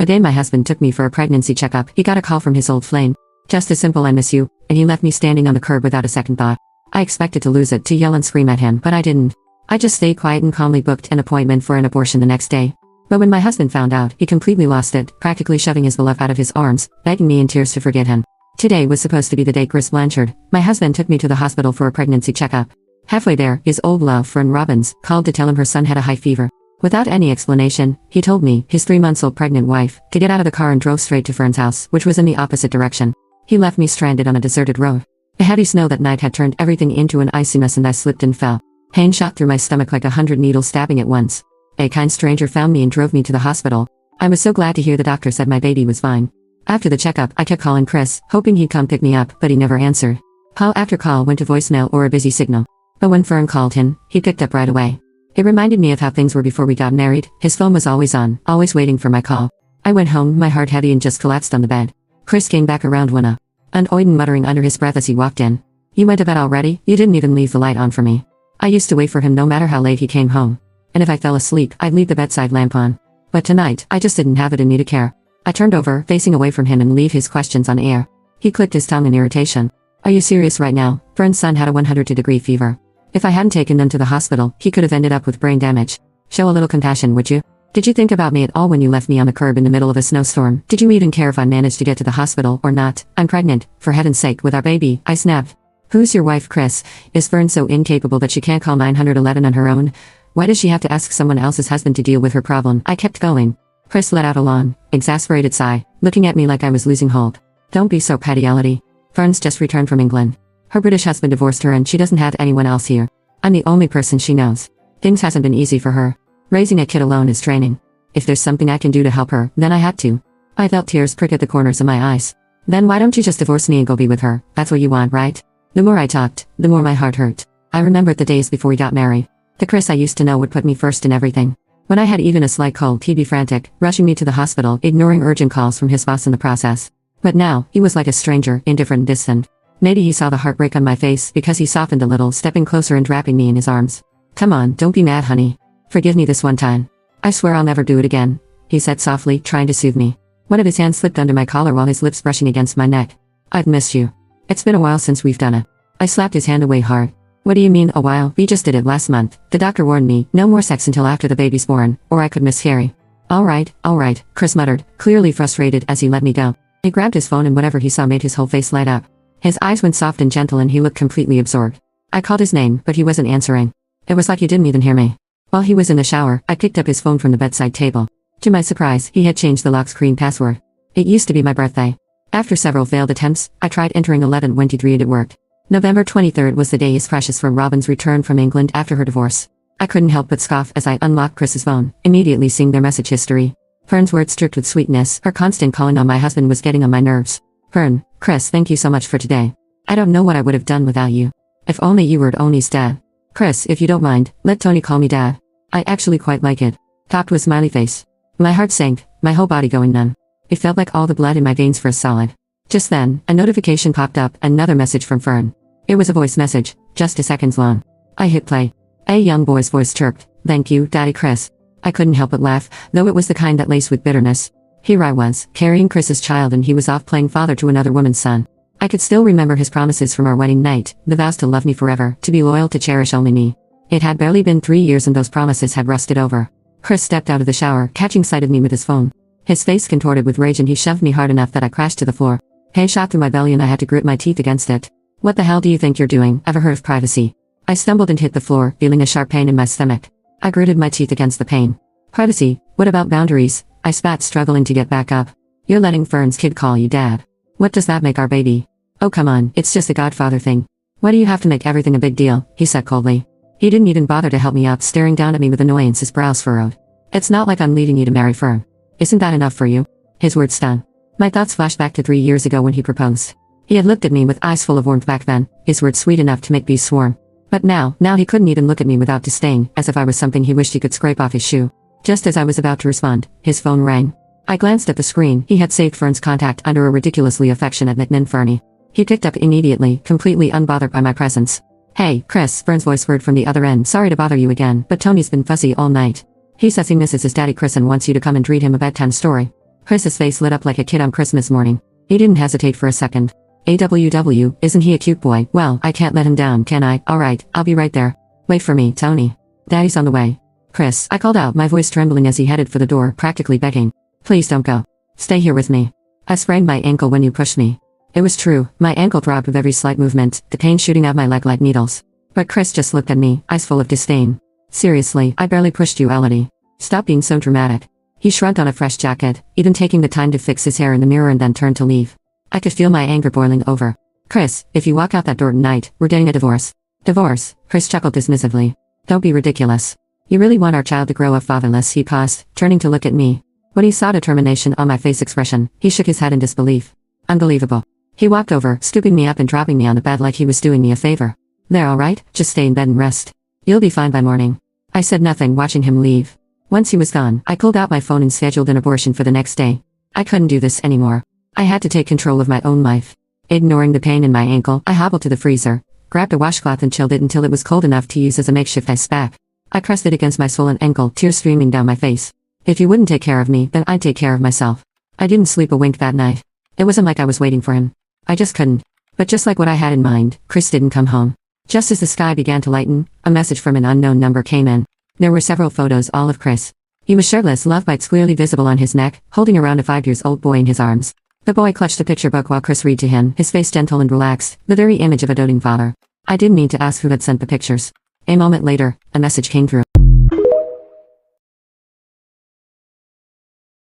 A day my husband took me for a pregnancy checkup, he got a call from his old flame. Just a simple "I miss you," and he left me standing on the curb without a second thought. I expected to lose it, to yell and scream at him, but I didn't. I just stayed quiet and calmly booked an appointment for an abortion the next day. But when my husband found out, he completely lost it, practically shoving his beloved out of his arms, begging me in tears to forget him. Today was supposed to be the day Chris Blanchard, my husband, took me to the hospital for a pregnancy checkup. Halfway there, his old love, Fern Robbins, called to tell him her son had a high fever. Without any explanation, he told me, his 3-month-old pregnant wife, to get out of the car and drove straight to Fern's house, which was in the opposite direction. He left me stranded on a deserted road. The heavy snow that night had turned everything into an icy mess and I slipped and fell. Pain shot through my stomach like 100 needles stabbing at once. A kind stranger found me and drove me to the hospital. I was so glad to hear the doctor said my baby was fine. After the checkup, I kept calling Chris, hoping he'd come pick me up, but he never answered. Call after call went to voicemail or a busy signal. But when Fern called him, he picked up right away. It reminded me of how things were before we got married. His phone was always on, always waiting for my call. I went home, my heart heavy, and just collapsed on the bed. Chris came back around 1 and Oiden muttering under his breath as he walked in. "You went to bed already? You didn't even leave the light on for me." I used to wait for him no matter how late he came home. And if I fell asleep, I'd leave the bedside lamp on. But tonight, I just didn't have it in me to care. I turned over, facing away from him, and leave his questions on air. He clicked his tongue in irritation. "Are you serious right now? Fern's son had a 102-degree fever. If I hadn't taken them to the hospital, he could have ended up with brain damage. Show a little compassion, would you? Did you think about me at all when you left me on the curb in the middle of a snowstorm? Did you even care if I managed to get to the hospital or not? I'm pregnant, for heaven's sake, with our baby," I snapped. "Who's your wife, Chris? Is Fern so incapable that she can't call 911 on her own? Why does she have to ask someone else's husband to deal with her problem?" I kept going. Chris let out a long, exasperated sigh, looking at me like I was losing hold. "Don't be so petty, Elodie. Fern's just returned from England. Her British husband divorced her and she doesn't have anyone else here. I'm the only person she knows. Things hasn't been easy for her. Raising a kid alone is draining. If there's something I can do to help her, then I had to." I felt tears prick at the corners of my eyes. "Then why don't you just divorce me and go be with her? That's what you want, right?" The more I talked, the more my heart hurt. I remembered the days before we got married. The Chris I used to know would put me first in everything. When I had even a slight cold, he'd be frantic, rushing me to the hospital, ignoring urgent calls from his boss in the process. But now, he was like a stranger, indifferent and distant. Maybe he saw the heartbreak on my face because he softened a little, stepping closer and wrapping me in his arms. "Come on, don't be mad, honey. Forgive me this one time. I swear I'll never do it again," he said softly, trying to soothe me. One of his hands slipped under my collar while his lips brushing against my neck. "I've missed you. It's been a while since we've done it." I slapped his hand away hard. "What do you mean, a while? We just did it last month. The doctor warned me, no more sex until after the baby's born, or I could miscarry." All right, Chris muttered, clearly frustrated as he let me go. He grabbed his phone and whatever he saw made his whole face light up. His eyes went soft and gentle and he looked completely absorbed. I called his name, but he wasn't answering. It was like he didn't even hear me. While he was in the shower, I picked up his phone from the bedside table. To my surprise, he had changed the lock screen password. It used to be my birthday. After several failed attempts, I tried entering 1123 and it worked. November 23rd was the day his precious Fern Robbins returned from England after her divorce. I couldn't help but scoff as I unlocked Chris's phone, immediately seeing their message history. Fern's words dripped with sweetness, her constant calling on my husband was getting on my nerves. "Fern, Chris, thank you so much for today. I don't know what I would have done without you. If only you were Tony's dad. Chris, if you don't mind, let Tony call me dad. I actually quite like it." Topped with smiley face. My heart sank, my whole body going numb. It felt like all the blood in my veins froze solid. Just then, a notification popped up, another message from Fern. It was a voice message, just 2 seconds long. I hit play. A young boy's voice chirped, "Thank you, Daddy Chris." I couldn't help but laugh, though it was the kind that laced with bitterness. Here I was, carrying Chris's child and he was off playing father to another woman's son. I could still remember his promises from our wedding night, the vows to love me forever, to be loyal, to cherish only me. It had barely been 3 years and those promises had rusted over. Chris stepped out of the shower, catching sight of me with his phone. His face contorted with rage and he shoved me hard enough that I crashed to the floor. Pain shot through my belly and I had to grit my teeth against it. "What the hell do you think you're doing? Ever heard of privacy?" I stumbled and hit the floor, feeling a sharp pain in my stomach. I gritted my teeth against the pain. "Privacy? What about boundaries?" I spat, struggling to get back up. "You're letting Fern's kid call you dad. What does that make our baby?" "Oh come on, it's just a godfather thing. Why do you have to make everything a big deal?" he said coldly. He didn't even bother to help me out, staring down at me with annoyance, his brows furrowed. "It's not like I'm leading you to marry Fern. Isn't that enough for you?" His words stung. My thoughts flashed back to 3 years ago when he proposed. He had looked at me with eyes full of warmth back then, his words sweet enough to make bees swarm. But now he couldn't even look at me without disdain, as if I was something he wished he could scrape off his shoe. Just as I was about to respond, his phone rang. I glanced at the screen. He had saved Fern's contact under a ridiculously affectionate nickname, Fernie. He picked up immediately, completely unbothered by my presence. "Hey, Chris," Fern's voice heard from the other end. "Sorry to bother you again, but Tony's been fussy all night. He says he misses his daddy Chris and wants you to come and read him a bedtime story." Chris's face lit up like a kid on Christmas morning. He didn't hesitate for a second. AWW, isn't he a cute boy? Well, I can't let him down, can I? Alright, I'll be right there. Wait for me, Tony. Daddy's on the way. Chris, I called out, my voice trembling as he headed for the door, practically begging. Please don't go. Stay here with me. I sprained my ankle when you pushed me. It was true, my ankle throbbed with every slight movement, the pain shooting out my leg like needles. But Chris just looked at me, eyes full of disdain. Seriously, I barely pushed you, Elodie. Stop being so dramatic. He shrugged on a fresh jacket, even taking the time to fix his hair in the mirror and then turned to leave. I could feel my anger boiling over. Chris, if you walk out that door tonight, we're getting a divorce. Divorce? Chris chuckled dismissively. Don't be ridiculous. You really want our child to grow up fatherless? He paused, turning to look at me. When he saw determination on my face expression, he shook his head in disbelief. Unbelievable. He walked over, scooping me up and dropping me on the bed like he was doing me a favor. There, alright, just stay in bed and rest. You'll be fine by morning. I said nothing, watching him leave. Once he was gone, I pulled out my phone and scheduled an abortion for the next day. I couldn't do this anymore. I had to take control of my own life. Ignoring the pain in my ankle, I hobbled to the freezer, grabbed a washcloth and chilled it until it was cold enough to use as a makeshift ice pack. I pressed it against my swollen ankle, tears streaming down my face. If you wouldn't take care of me, then I'd take care of myself. I didn't sleep a wink that night. It wasn't like I was waiting for him. I just couldn't. But just like what I had in mind, Chris didn't come home. Just as the sky began to lighten, a message from an unknown number came in. There were several photos, all of Chris. He was shirtless, love bites clearly visible on his neck, holding around a 5-year-old boy in his arms. The boy clutched a picture book while Chris read to him, his face gentle and relaxed, the very image of a doting father. I didn't mean to ask who had sent the pictures. A moment later, a message came through.